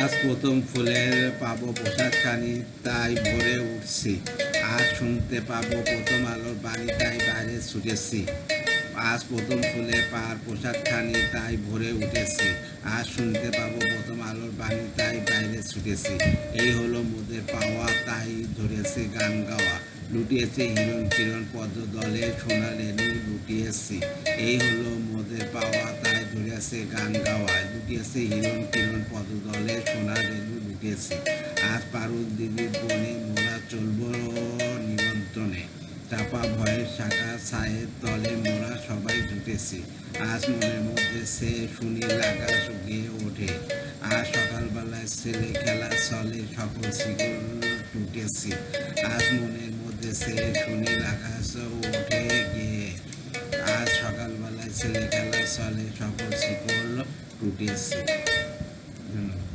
আজ প্রথম ফুলের পাবো পোশাকখানি, তাই ভরে উঠছি। আজ শুনতে পাবো প্রথম আলোর বাণী, তাই বাইরে ছুটেছি। আজ প্রথম ফুলের পোশাকখানি, তাই ভরে উঠেছি। আজ শুনতে পাবো প্রথম আলোর বাণী, তাই বাইরে ছুটেছি। এই হলো মোদের পাওয়া, তাই ধরেছে গান গাওয়া। লুটিয়েছে হিরণ কিরণ পদ্ম দলে, সোনা রেণু লুটিয়েছি। এই হলো মোদের পাওয়া, তাই ধরেছে গান গাওয়া। লুটিয়েছে হিরণ কিরণ পদ্ম দলে, সোনা রেণু লুটিয়েছি। আজ পারুল দিদির বনে মোরা চলব নিমন্ত্রণে। চাপা ভয়ের শাখা ছায়ের তলে মোরা সবাই জুটেছি। আজ মনের মধ্যে সে সুনীল আকাশ গিয়ে ওঠে। আজ সকালবেলায় ছেলে খেলা চলে, সকল শিকল টুটেছি। আজ মনের মধ্যে সে সুনীল আকাশ ওঠে গিয়ে। আজ সকালবেলায় ছেলে খেলা চলে, সকল শিকল টুটেছি। ধন্যবাদ।